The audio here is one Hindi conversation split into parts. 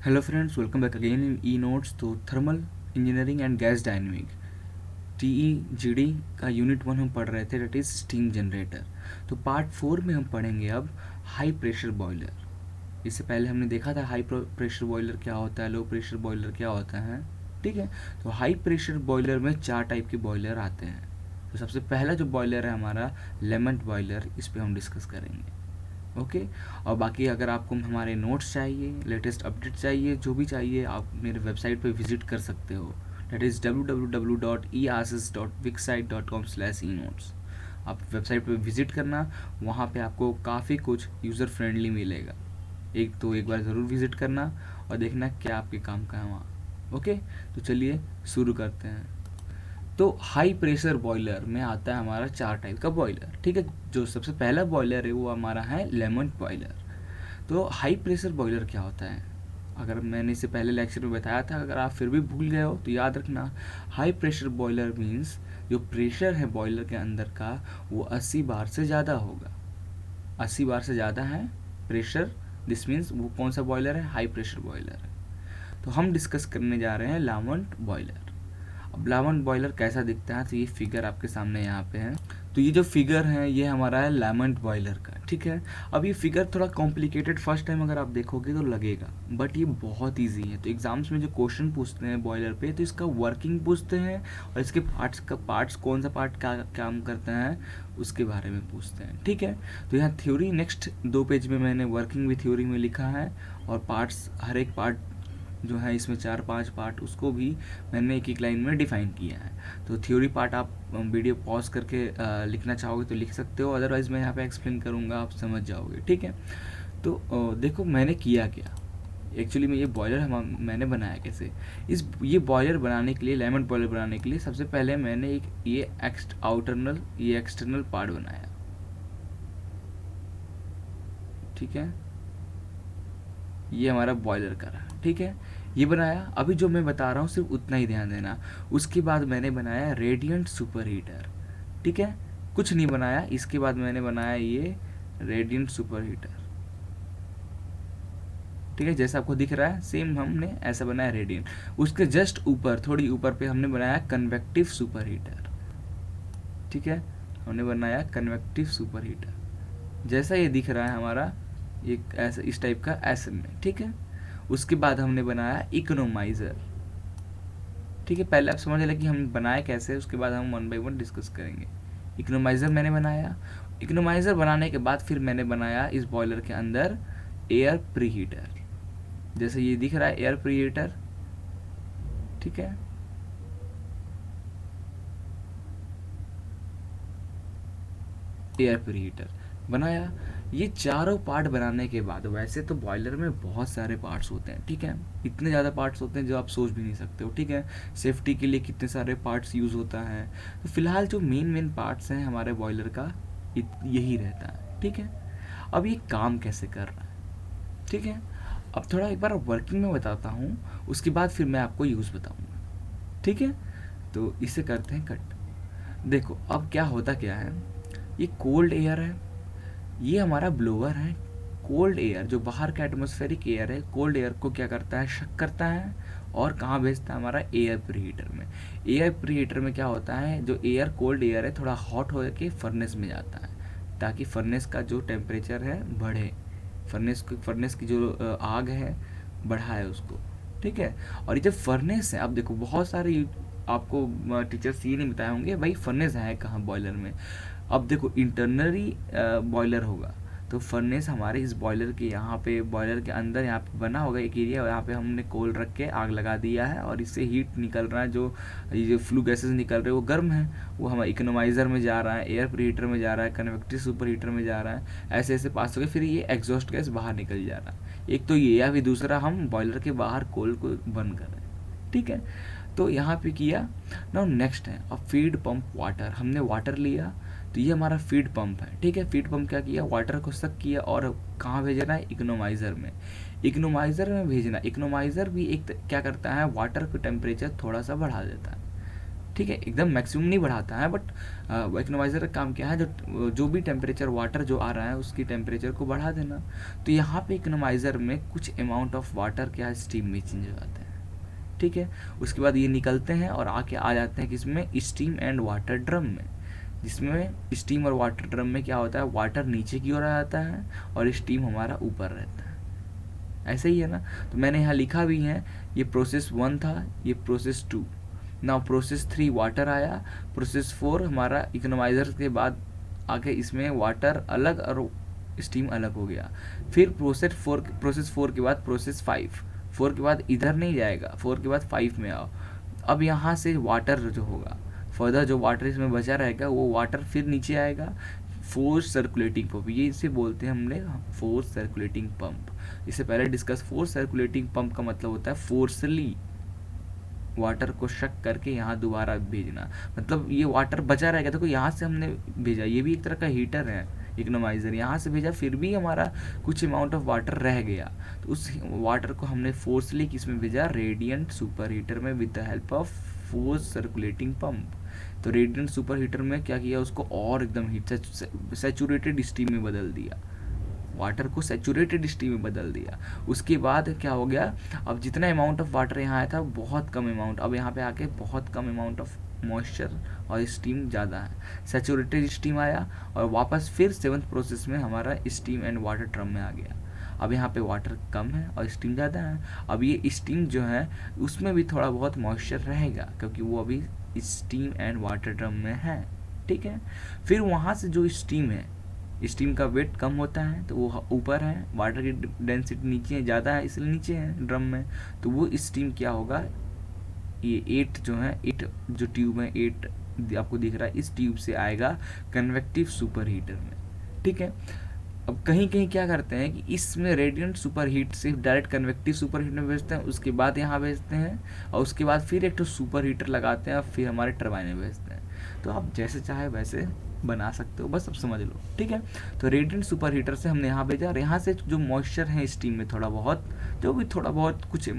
Hello friends, welcome back again in E notes. तो thermal engineering and gas dynamic TEGD का यूनिट 1 हम पढ़ रहे थे, डेट इज़ स्टीम जनरेटर। तो पार्ट 4 में हम पढ़ेंगे अब हाई प्रेशर बॉयलर। इससे पहले हमने देखा था हाई प्रेशर बॉयलर क्या होता है, लो प्रेशर बॉयलर क्या होता है। ठीक है, तो हाई प्रेशर बॉयलर में 4 टाइप के बॉयलर आते हैं। तो सबसे पहला जो बॉयलर है हमारा लेमंट बॉयलर, इस पर हम डिस्कस करेंगे। ओके। और बाकी अगर आपको हमारे नोट्स चाहिए, लेटेस्ट अपडेट चाहिए, जो भी चाहिए, आप मेरे वेबसाइट पे विजिट कर सकते हो। That is www.earsys.wixsite.com/e-notes। आप वेबसाइट पे विजिट करना, वहाँ पे आपको काफ़ी कुछ यूज़र फ्रेंडली मिलेगा। एक बार ज़रूर विजिट करना और देखना क्या आपके काम का है वहाँ। ओके, तो चलिए शुरू करते हैं। तो हाई प्रेशर बॉयलर में आता है हमारा 4 टाइप का बॉयलर। ठीक है, जो सबसे पहला बॉयलर है वो हमारा है लेमन बॉयलर। तो हाई प्रेशर बॉयलर क्या होता है, अगर मैंने इससे पहले लेक्चर में बताया था, अगर आप फिर भी भूल गए हो तो याद रखना। हाई प्रेशर बॉयलर मीन्स जो प्रेशर है बॉयलर के अंदर का वो 80 बार से ज़्यादा होगा। 80 बार से ज़्यादा है प्रेशर, दिस मीन्स वो कौन सा बॉयलर है, हाई प्रेशर बॉयलर है। तो हम डिस्कस करने जा रहे हैं लामंट बॉयलर। अब लामंट बॉयलर कैसा दिखता है, तो ये फिगर आपके सामने यहाँ पे है। तो ये जो फिगर है ये हमारा है लामंट बॉयलर का। ठीक है, अब ये फिगर थोड़ा कॉम्प्लिकेटेड फर्स्ट टाइम अगर आप देखोगे तो लगेगा, बट ये बहुत इजी है। तो एग्जाम्स में जो क्वेश्चन पूछते हैं बॉयलर पे, तो इसका वर्किंग पूछते हैं और इसके पार्ट्स कौन सा पार्ट क्या काम करते हैं उसके बारे में पूछते हैं। ठीक है, तो यहाँ थ्योरी नेक्स्ट 2 पेज में मैंने वर्किंग भी थ्योरी में लिखा है, और पार्ट्स हर एक पार्ट जो है इसमें 4-5 पार्ट, उसको भी मैंने एक एक लाइन में डिफाइन किया है। तो थ्योरी पार्ट आप वीडियो पॉज करके लिखना चाहोगे तो लिख सकते हो, अदरवाइज़ मैं यहाँ पे एक्सप्लेन करूँगा, आप समझ जाओगे। ठीक है, तो देखो मैंने किया क्या एक्चुअली में, ये बॉयलर हम मैंने बनाया कैसे। ये बॉयलर बनाने के लिए, लेमन बॉयलर बनाने के लिए सबसे पहले मैंने एक ये एक्सटर्नल पार्ट बनाया। ठीक है, ये हमारा बॉयलर का रहा। ठीक है, ये बनाया। अभी जो मैं बता रहा हूँ सिर्फ उतना ही ध्यान देना। उसके बाद मैंने बनाया रेडियंट सुपर हीटर। ठीक है, कुछ नहीं बनाया। इसके बाद मैंने बनाया ये रेडियंट सुपर हीटर। ठीक है, जैसा आपको दिख रहा है सेम हमने ऐसा बनाया रेडियंट। उसके जस्ट ऊपर, थोड़ी ऊपर पे हमने बनाया कन्वेक्टिव सुपर हीटर। ठीक है, हमने बनाया कन्वेक्टिव सुपर हीटर, जैसा ये दिख रहा है हमारा एक ऐसा इस टाइप का ऐसे में। ठीक है, उसके बाद हमने बनाया इकोनोमाइज़र। ठीक है, पहले आप समझ लें कि हम बनाए कैसे, उसके बाद हम 1 बाय 1 डिस्कस करेंगे। इकोनोमाइज़र मैंने बनाया। इकोनोमाइज़र बनाने के बाद फिर मैंने बनाया इस बॉयलर के अंदर एयर प्री हीटर, जैसे ये दिख रहा है एयर प्री हीटर। ठीक है, एयर प्री हीटर बनाया। ये चारों पार्ट बनाने के बाद, वैसे तो बॉयलर में बहुत सारे पार्ट्स होते हैं। ठीक है, इतने ज़्यादा पार्ट्स होते हैं जो आप सोच भी नहीं सकते हो। ठीक है, सेफ्टी के लिए कितने सारे पार्ट्स यूज़ होता है। तो फिलहाल जो मेन पार्ट्स हैं हमारे बॉयलर का यही रहता है। ठीक है, अब ये काम कैसे कर रहा है। ठीक है, अब थोड़ा एक बार वर्किंग में बताता हूँ, उसके बाद फिर मैं आपको यूज़ बताऊँगा। ठीक है, तो इसे करते हैं कट। देखो अब क्या होता क्या है, ये कोल्ड एयर है, ये हमारा ब्लोअर है। कोल्ड एयर जो बाहर का एटमॉस्फेरिक एयर है, कोल्ड एयर को क्या करता है, शक करता है और कहाँ भेजता है, हमारा एयर प्रीहीटर में। एयर प्रीहीटर में क्या होता है, जो एयर कोल्ड एयर है थोड़ा हॉट हो के फर्नेस में जाता है, ताकि फर्नेस का जो टेम्परेचर है बढ़े, फर्नेस की जो आग है बढ़ाए उसको। ठीक है, और ये जो फर्नेस है, अब देखो बहुत सारे आपको टीचर्स ये नहीं बताए होंगे भाई फर्नेस है कहाँ बॉयलर में। अब देखो इंटरनली बॉयलर होगा, तो फर्नेस हमारे इस बॉयलर के यहाँ पे, बॉयलर के अंदर यहाँ पे बना होगा एक एरिया, और यहाँ पे हमने कोल रख के आग लगा दिया है, और इससे हीट निकल रहा है, जो ये जो फ्लू गैसेस निकल रहे हैं वो गर्म है, वो हमारे इकोनोमाइज़र में जा रहा है, एयर प्रीहीटर में जा रहा है, कन्वेक्टिव सुपर हीटर में जा रहा है, ऐसे ऐसे पास होकर फिर ये एग्जॉस्ट गैस बाहर निकल जा रहा है। एक तो ये, या फिर दूसरा हम बॉयलर के बाहर कोल को बंद कर रहे हैं। ठीक है, तो यहाँ पे किया। नाउ नेक्स्ट है अब फीड पंप वाटर, हमने वाटर लिया, तो ये हमारा फीड पंप है। ठीक है, फीड पंप क्या किया, वाटर को सक किया और कहाँ भेजना है, इकोनोमाइज़र में। इकोनोमाइज़र में भेजना, इकोनोमाइज़र भी एक क्या करता है, वाटर का टेम्परेचर थोड़ा सा बढ़ा देता है। ठीक है, एकदम मैक्सिमम नहीं बढ़ाता है, बट इकोनोमाइज़र का काम क्या है, जो जो भी टेम्परेचर वाटर जो आ रहा है उसकी टेम्परेचर को बढ़ा देना। तो यहाँ पे इकोनोमाइज़र में कुछ अमाउंट ऑफ वाटर क्या है, स्टीम में चेंज हो जाते हैं। ठीक है, उसके बाद ये निकलते हैं और आके आ जाते हैं किसमें, स्टीम एंड वाटर ड्रम में, जिसमें स्टीम और वाटर ड्रम में क्या होता है, वाटर नीचे की ओर आ जाता है और स्टीम हमारा ऊपर रहता है। ऐसे ही है ना। तो मैंने यहाँ लिखा भी है, ये प्रोसेस 1 था, ये प्रोसेस 2, ना प्रोसेस 3 वाटर आया, प्रोसेस 4 हमारा इकोनोमाइज़र के बाद आके इसमें वाटर अलग और स्टीम अलग हो गया। फिर प्रोसेस 4 के बाद प्रोसेस 5, 4 के बाद इधर नहीं जाएगा, 4 के बाद 5 में आओ। अब यहाँ से वाटर जो होगा, फर्दर जो वाटर इसमें बचा रहेगा वो वाटर फिर नीचे आएगा, फोर्स सर्कुलेटिंग पंप, ये इसे बोलते हैं हमने फोर्स सर्कुलेटिंग पंप। इससे पहले डिस्कस, फोर्स सर्कुलेटिंग पंप का मतलब होता है फोर्सली वाटर को शक करके यहाँ दोबारा भेजना, मतलब ये वाटर बचा रहेगा। देखो यहाँ से हमने भेजा, ये भी एक तरह का हीटर है इकोनोमाइज़र, यहाँ से भेजा फिर भी हमारा कुछ अमाउंट ऑफ वाटर रह गया, तो उस वाटर को हमने फोर्सली किसमें भेजा, रेडियंट सुपर हीटर में, with the help of force circulating pump. तो रेडियंट सुपर हीटर में क्या किया, उसको और एकदम हीट सैचुरेटेड स्टीम में बदल दिया, वाटर को सैचुरेटेड स्टीम में बदल दिया। उसके बाद क्या हो गया, अब जितना अमाउंट ऑफ वाटर यहाँ आया था बहुत कम अमाउंट, अब यहाँ पे आके बहुत कम अमाउंट ऑफ मॉइस्चर और स्टीम ज़्यादा है, सैचुरेटेड स्टीम आया और वापस फिर 7th प्रोसेस में हमारा स्टीम एंड वाटर ड्रम में आ गया। अब यहाँ पे वाटर कम है और स्टीम ज़्यादा है। अब ये स्टीम जो है उसमें भी थोड़ा बहुत मॉइस्चर रहेगा क्योंकि वो अभी स्टीम एंड वाटर ड्रम में है। ठीक है, फिर वहाँ से जो स्टीम है, स्टीम का वेट कम होता है तो वो ऊपर है, वाटर की डेंसिटी नीचे है, ज़्यादा है इसलिए नीचे है ड्रम में, तो वो स्टीम क्या होगा, ये 8 जो है, 8 जो ट्यूब है, 8 आपको दिख रहा है, इस ट्यूब से आएगा कन्वेक्टिव सुपर हीटर में। ठीक है, अब कहीं कहीं क्या करते हैं कि इसमें रेडियंट सुपर हीट से डायरेक्ट कन्वेक्टिव सुपर हीटर में भेजते हैं, उसके बाद यहाँ भेजते हैं और उसके बाद फिर एक तो सुपर हीटर लगाते हैं और फिर हमारे टरबाइन में भेजते हैं। तो आप जैसे चाहे वैसे बना सकते हो, बस अब समझ लो। ठीक है, तो रेडियंट सुपर हीटर से हमने यहाँ भेजा और यहाँ से जो मॉइस्चर है स्टीम में थोड़ा बहुत, जो भी थोड़ा बहुत कुछ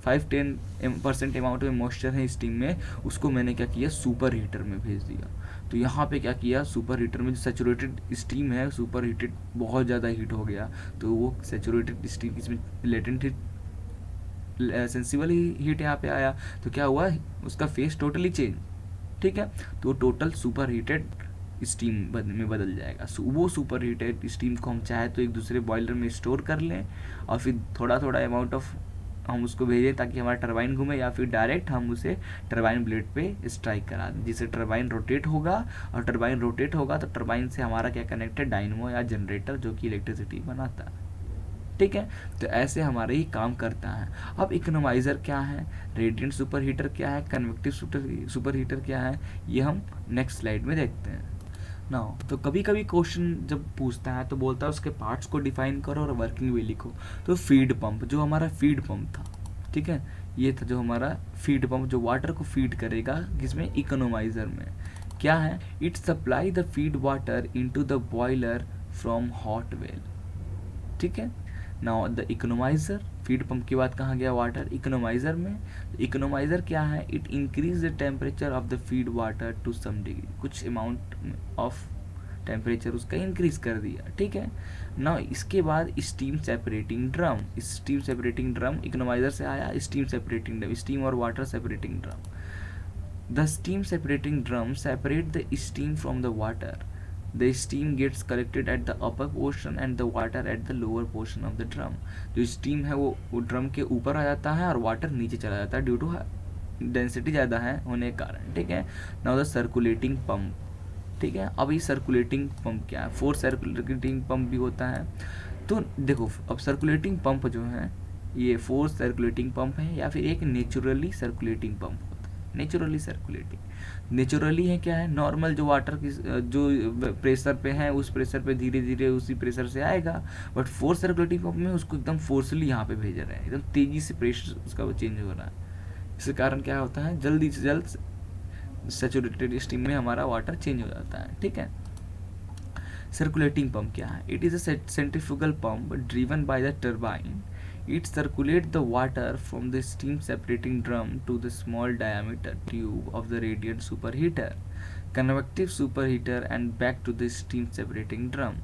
5-10% अमाउंट में मॉइस्चर है स्टीम में, उसको मैंने क्या किया, सुपर हीटर में भेज दिया। तो यहाँ पे क्या किया, सुपर हीटर में जो सैचुरेटेड स्टीम है, सुपर हीटेड बहुत ज़्यादा हीट हो गया, तो वो सैचुरेटेड स्टीम इसमें लेटेंट हीट, सेंसिबल हीट यहाँ पे आया, तो क्या हुआ, उसका फेस टोटली चेंज। ठीक है, तो टोटल सुपर हीटेड स्टीम में बदल जाएगा। वो सुपर हीटेड स्टीम को हम चाहे तो एक दूसरे बॉयलर में स्टोर कर लें और फिर थोड़ा थोड़ा अमाउंट ऑफ हम उसको भेजें ताकि हमारा टरबाइन घूमे, या फिर डायरेक्ट हम उसे टरबाइन ब्लेड पे स्ट्राइक करा दें, जिससे टरबाइन रोटेट होगा, और टरबाइन रोटेट होगा तो टरबाइन से हमारा क्या कनेक्ट है, डायनमो या जनरेटर, जो कि इलेक्ट्रिसिटी बनाता है। ठीक है, तो ऐसे हमारा ही काम करता है। अब इकोनोमाइज़र क्या है, रेडियंट सुपर हीटर क्या है, कन्वेक्टिव सुपर हीटर क्या है, ये हम नेक्स्ट स्लाइड में देखते हैं ना। तो कभी कभी क्वेश्चन जब पूछता है तो बोलता है उसके पार्ट्स को डिफाइन करो और वर्किंग वे लिखो। तो फीड पंप, जो हमारा फीड पंप था, ठीक है, ये था जो हमारा फीड पंप, जो वाटर को फीड करेगा, जिसमें इकोनोमाइज़र में क्या है, it supply the feed water into the boiler from hot well. ठीक है, now the economiser, feed pump के बाद कहाँ गया वाटर, इकोनोमाइज़र में। इकोनोमाइज़र क्या है, it increase the temperature of the feed water to some degree, कुछ अमाउंट ऑफ टेम्परेचर उसका इंक्रीज कर दिया। ठीक है, नाउ इसके बाद steam separating drum, steam separating drum economiser से आया, स्टीम सेपरेटिंग ड्रम, स्टीम और water separating drum. The steam separating drum separate the steam from the water, the steam gets collected at the upper portion and the water at the lower portion of the drum। जो steam है वो ड्रम के ऊपर आ जाता है और वाटर नीचे चला जाता है ड्यू टू डेंसिटी ज़्यादा है होने के कारण। ठीक है, नाउ द सर्कुलेटिंग पंप। ठीक है, अब ये सर्कुलेटिंग पंप क्या है, फोर्स सर्कुलेटिंग पंप भी होता है। तो देखो, अब सर्कुलेटिंग पंप जो है ये फोर्स सर्कुलेटिंग पंप है या फिर एक नेचुरली सर्कुलेटिंग पंप होता है। नेचुरली सर्कुलेटिंग, नेचुरली है क्या है, नॉर्मल जो वाटर की जो प्रेशर पे है उस प्रेशर पे धीरे धीरे उसी प्रेशर से आएगा, बट फोर्स सर्कुलेटिंग पंप में उसको एकदम फोर्सली यहाँ पे भेज रहा है, एकदम तेजी से प्रेशर उसका वो चेंज हो रहा है। इसके कारण क्या होता है, जल्दी से जल्द सैचुरेटेड स्टीम में हमारा वाटर चेंज हो जाता है। ठीक है, सर्कुलेटिंग पंप क्या है, it is a centrifugal pump driven by the turbine, It circulate the water from the steam separating drum to the small diameter tube of the radiant superheater, convective superheater and back to the steam separating drum.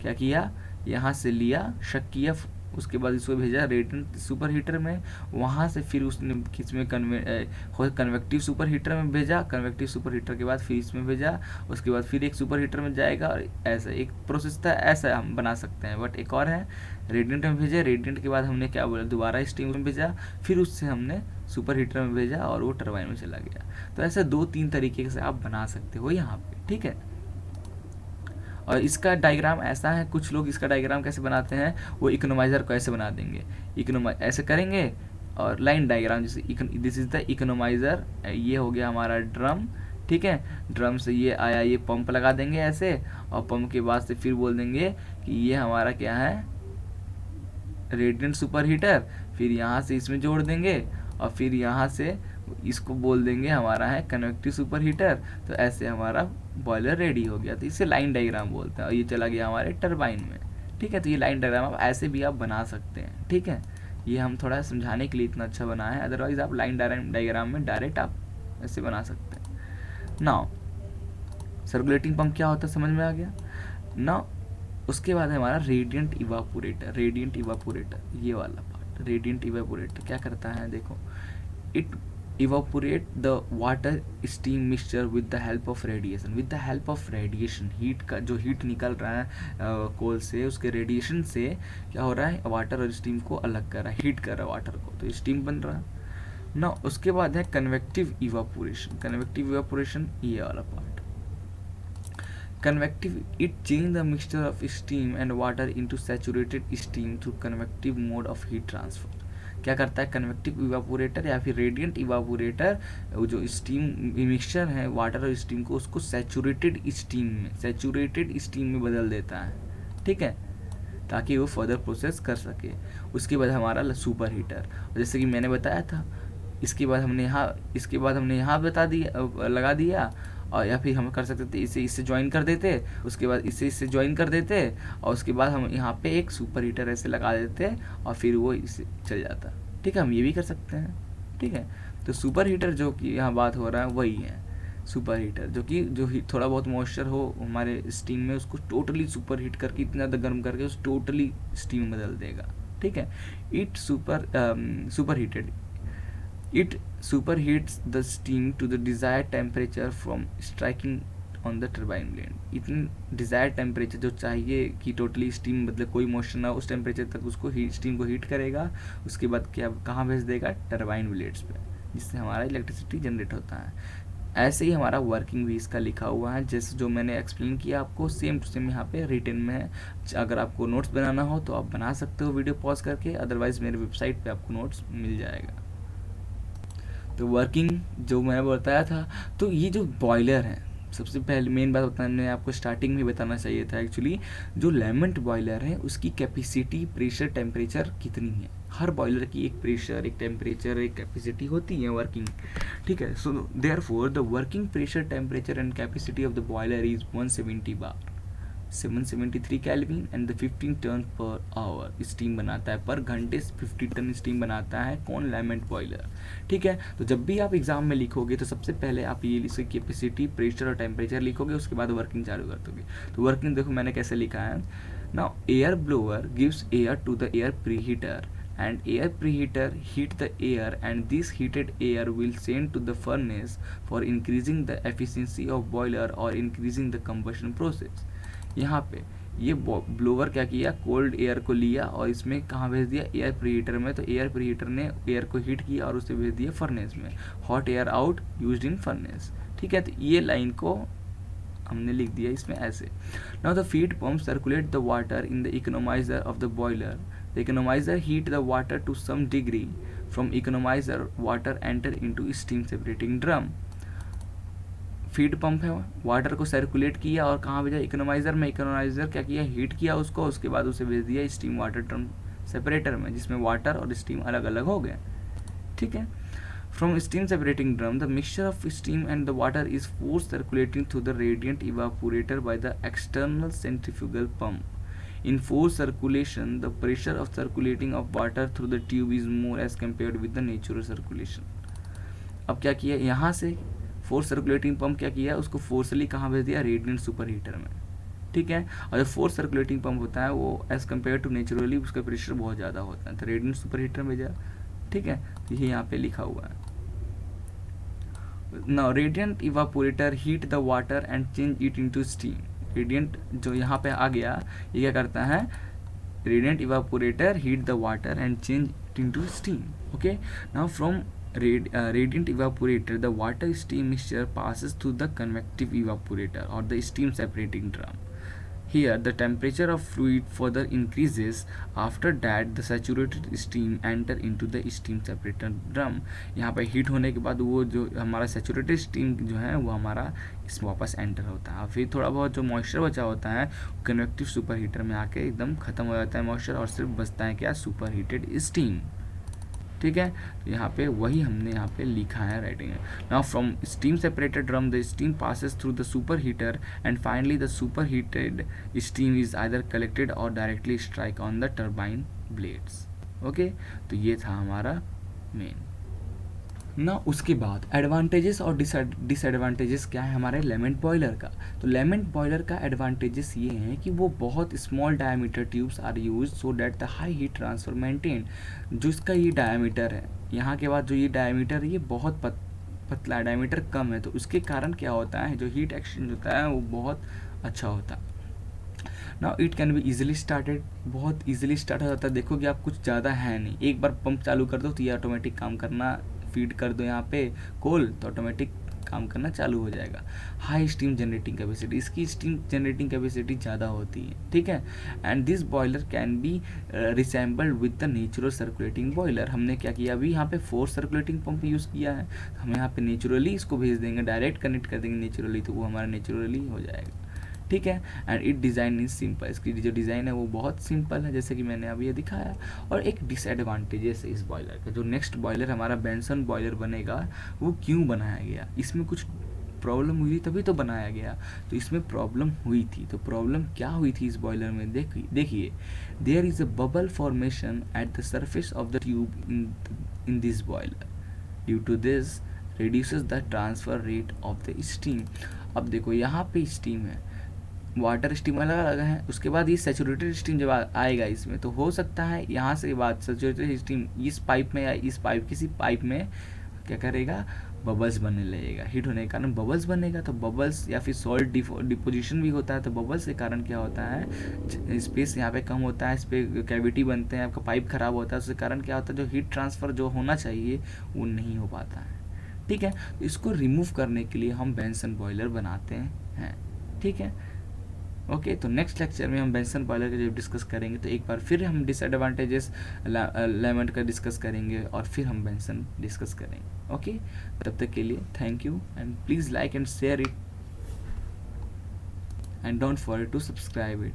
क्या किया, यहाँ से लिया, शक किया, उसके बाद इसको भेजा रेडिएंट सुपर हीटर में, वहाँ से फिर उसने किसमें कन्वेक्टिव सुपर हीटर में भेजा, कन्वेक्टिव सुपर हीटर के बाद फिर इसमें भेजा, उसके बाद फिर एक सुपर हीटर में जाएगा, और ऐसा एक प्रोसेस था, ऐसा हम बना सकते हैं। बट एक और है, रेडिएंट में भेजे, रेडिएंट के बाद हमने क्या बोला, दोबारा स्टीम में भेजा, फिर उससे हमने सुपर हीटर में भेजा और वो टरबाइन में चला गया। तो ऐसे 2-3 तरीके से आप बना सकते हो यहाँ पे, ठीक है। और इसका डायग्राम ऐसा है, कुछ लोग इसका डायग्राम कैसे बनाते हैं, वो इकोनोमाइज़र को ऐसे बना देंगे, ऐसे करेंगे, और लाइन डायग्राम जैसे दिस इज द इकोनोमाइज़र, ये हो गया हमारा ड्रम, ठीक है। ड्रम से ये आया, ये पंप लगा देंगे ऐसे, और पंप के बाद से फिर बोल देंगे कि ये हमारा क्या है, रेडिएंट सुपर हीटर, फिर यहाँ से इसमें जोड़ देंगे, और फिर यहाँ से इसको बोल देंगे हमारा है कन्वेक्टिव सुपर हीटर। तो ऐसे हमारा बॉयलर रेडी हो गया। तो इसे लाइन डायग्राम बोलते हैं, और ये चला गया हमारे टरबाइन में, ठीक है। तो ये लाइन डायग्राम आप ऐसे भी आप बना सकते हैं, ठीक है। ये हम थोड़ा समझाने के लिए इतना अच्छा बना है, अदरवाइज आप लाइन डायग्राम में डायरेक्ट आप ऐसे बना सकते हैं। नाउ सर्कुलेटिंग पंप क्या होता है, समझ में आ गया। नाउ उसके बाद है हमारा रेडिएंट इवापोरेटर। रेडिएंट इवापोरेटर ये वाला पार्ट, रेडिएंट इवापोरेटर क्या करता है, देखो, it evaporate the water steam mixture with the help of radiation, with the help of radiation, heat का जो हीट निकल रहा है कोल से, उसके रेडिएशन से क्या हो रहा है, वाटर और स्टीम को अलग कर रहा है, हीट कर रहा है वाटर को, तो स्टीम बन रहा है ना। उसके बाद है कन्वेक्टिव इवापोरेशन। कन्वेक्टिव इवापोरेशन ये वाला part, convective, it change the mixture of steam and water into saturated steam through convective mode of heat transfer. क्या करता है कन्वेक्टिव इवापोरेटर या फिर रेडिएंट इवापोरेटर, वो जो स्टीम मिक्सचर है वाटर और स्टीम को, उसको सैचुरेटेड स्टीम में बदल देता है, ठीक है, ताकि वो फर्दर प्रोसेस कर सके। उसके बाद हमारा सुपर हीटर, जैसे कि मैंने बताया था, इसके बाद हमने यहाँ बता दिया, लगा दिया, और या फिर हम कर सकते थे इससे ज्वाइन कर देते, उसके बाद इससे ज्वाइन कर देते, और उसके बाद हम यहाँ पे एक सुपर हीटर ऐसे लगा देते, और फिर वो इससे चल जाता, ठीक है। हम ये भी कर सकते हैं, ठीक है। तो सुपर हीटर जो कि यहाँ बात हो रहा है वही है सुपर हीटर, जो थोड़ा बहुत मॉइस्चर हो हमारे स्टीम में, उसको टोटली सुपर हीट करके, इतना ज़्यादा गर्म करके उस टोटली स्टीम बदल देगा, ठीक है। It super heated, it superheats the steam to the desired temperature from striking on the turbine blade। इतनी desired temperature जो चाहिए कि टोटली स्टीम मतलब कोई मोशन ना, उस टेम्परेचर तक उसको स्टीम को हीट करेगा। उसके बाद क्या कहाँ भेज देगा, टरबाइन ब्लेड्स पे, जिससे हमारा इलेक्ट्रिसिटी जनरेट होता है। ऐसे ही हमारा वर्किंग भी इसका लिखा हुआ है, जैसे जो मैंने एक्सप्लेन किया आपको, सेम टू सेम यहाँ पे रिटन में है। अगर आपको नोट्स बनाना हो तो आप बना सकते हो वीडियो पॉज करके, अदरवाइज मेरे वेबसाइट पे आपको नोट्स मिल जाएगा। तो वर्किंग जो मैंने बताया था, तो ये जो बॉयलर है, सबसे पहले मेन बात बताने आपको स्टार्टिंग में बताना चाहिए था एक्चुअली, जो लैमेंट बॉयलर है उसकी कैपेसिटी, प्रेशर, टेम्परेचर कितनी है। हर बॉयलर की एक प्रेशर, एक टेम्परेचर, एक कैपेसिटी होती है वर्किंग, ठीक है। So therefore the working pressure, temperature and capacity of the boiler is 170 bar, 773 kelvin and the 15 ton per hour steam बनाता है, पर घंटे 50 टन स्टीम बनाता है कौन, लैमेंट बॉयलर, ठीक है। तो जब भी आप एग्जाम में लिखोगे तो सबसे पहले आप ये इसकी कैपेसिटी, प्रेशर और टेम्परेचर लिखोगे, उसके बाद वर्किंग चालू कर दोगे। तो वर्किंग देखो मैंने कैसे लिखा है, now air blower gives air to the air preheater and air preheater heat the air and this heated air will send to the furnace for increasing the efficiency of boiler or increasing the combustion process। यहाँ पे ये ब्लोअर क्या किया, कोल्ड एयर को लिया और इसमें कहाँ भेज दिया, एयर प्रीहीटर में। तो एयर प्रीहीटर ने एयर को हीट किया और उसे भेज दिया फर्नेस में, hot air out used in furnace, ठीक है। तो ये लाइन को हमने लिख दिया इसमें ऐसे। Now the feed pump circulate the water in the economiser of the boiler, the economiser heat the water to some degree, from economiser water enter into steam separating drum. Feed pump है, वाटर को सर्कुलेट किया और कहाँ भेजा, इकोनोमाइजर में। इकोनोमाइजर क्या किया, हीट किया उसको, उसके बाद उसे भेज दिया स्टीम वाटर ड्रम सेपरेटर में, जिसमें वाटर और स्टीम अलग अलग हो गए, ठीक है। From steam separating drum, the mixture of steam and the water is forced circulating through the radiant evaporator by the external centrifugal pump In forced circulation, the pressure of circulating of water through the tube is more as compared with the natural circulation. अब क्या किया, यहाँ से फोर्स सर्कुलेटिंग पंप क्या किया, उसको फोर्सली कहाँ भेज दिया, रेडिएंट सुपर हीटर में, ठीक है। और जो फोर्स सर्कुलेटिंग पंप होता है वो एज कम्पेयर टू नेचुरली उसका प्रेशर बहुत ज़्यादा होता है, तो रेडिएंट सुपर हीटर में भेजा, ठीक है। तो ये यहाँ पे लिखा हुआ है। Now radiant evaporator heat the water and change it into steam. Radiant जो यहाँ पे आ गया, ये क्या करता है, radiant evaporator heat the water and change it into steam. Okay, now from radiant evaporator, the water steam mixture passes through the convective evaporator or the steam separating drum. Here the temperature of fluid further increases. After that the saturated steam enter into the steam separator drum. यहाँ पे हीट होने के बाद वो जो हमारा सैचुरेटेड स्टीम जो है वो हमारा इस वापस एंटर होता है। फिर थोड़ा बहुत जो मॉइस्चर बचा होता है कन्वेक्टिव सुपर हीटर में आके एकदम ख़त्म हो जाता है मॉइस्चर, और सिर्फ बचता है क्या, सुपर हीटेड स्टीम, ठीक है। तो यहाँ पे वही हमने यहाँ पे लिखा है, राइटिंग है। Now from steam separated drum the steam passes through the super heater and finally the super heated steam is either collected और directly strike on the turbine blades. Okay, तो ये था हमारा मेन ना। उसके बाद एडवांटेजेस और डिसएडवांटेजेस क्या है हमारे लेमेंट बॉयलर का। तो लेमेंट बॉयलर का एडवांटेजेस ये हैं कि वो बहुत small diameter tubes are use so that the high heat transfer maintain. जो इसका ये डायमीटर है, यहाँ के बाद जो ये डायमीटर है ये बहुत पतला डायमीटर कम है, तो उसके कारण क्या होता है, जो हीट एक्सचेंज होता है वो बहुत अच्छा होता है। Now it can be easily started, बहुत इजीली स्टार्ट हो जाता है। देखोगे आप कुछ ज़्यादा है नहीं, एक बार पंप चालू कर दो तो ये ऑटोमेटिक काम करना, फीड कर दो यहाँ पे कोल तो ऑटोमेटिक काम करना चालू हो जाएगा। हाई स्टीम जनरेटिंग कैपेसिटी, इसकी स्टीम जनरेटिंग कैपेसिटी ज़्यादा होती है, ठीक है। And this boiler can be resembled with the natural circulating boiler. हमने क्या किया, अभी यहाँ पे फोर्स सर्कुलेटिंग पंप यूज़ किया है, हम यहाँ पे नेचुरली इसको भेज देंगे, डायरेक्ट कनेक्ट कर देंगे नेचुरली, तो वो हमारा नेचुरली हो जाएगा, ठीक है। And it design is simple, इसकी जो डिज़ाइन है वो बहुत सिंपल है, जैसे कि मैंने अभी ये दिखाया। और एक डिसएडवांटेजेस है इस बॉयलर का, जो नेक्स्ट बॉयलर हमारा बेंसन बॉयलर बनेगा वो क्यों बनाया गया, इसमें कुछ प्रॉब्लम हुई तभी तो बनाया गया। तो इसमें प्रॉब्लम हुई थी, तो प्रॉब्लम क्या हुई थी इस बॉयलर में, देखिए there is a bubble formation at the surface of the tube in this boiler, due to this reduces the transfer rate of the steam. अब देखो यहाँ पे स्टीम है, वाटर स्टीम अलग अलग है, उसके बाद ये सैचुरेटेड स्टीम जब आएगा इसमें, तो हो सकता है यहाँ से बाद सैचुरेटेड स्टीम इस पाइप में या इस पाइप किसी पाइप में क्या करेगा, बबल्स बनने लगेगा, हीट होने के कारण बबल्स बनेगा। तो बबल्स या फिर सॉल्ट डिपोजिशन भी होता है, तो बबल्स के कारण क्या होता है, स्पेस यहाँ पे कम होता है, इस पर कैविटी बनते हैं, आपका पाइप खराब होता है, उसके कारण क्या होता है, जो हीट ट्रांसफ़र जो होना चाहिए वो नहीं हो पाता है, ठीक है। तो इसको रिमूव करने के लिए हम बेंसन बॉयलर बनाते हैं, ठीक है। ओके, तो नेक्स्ट लेक्चर में हम बेंसन बॉयलर का जब डिस्कस करेंगे तो एक बार फिर हम डिसएडवांटेजेस लेमेंट का डिस्कस करेंगे और फिर हम बेंसन डिस्कस करेंगे। ओके, तब तक के लिए thank you and please like and share it and don't forget to subscribe it.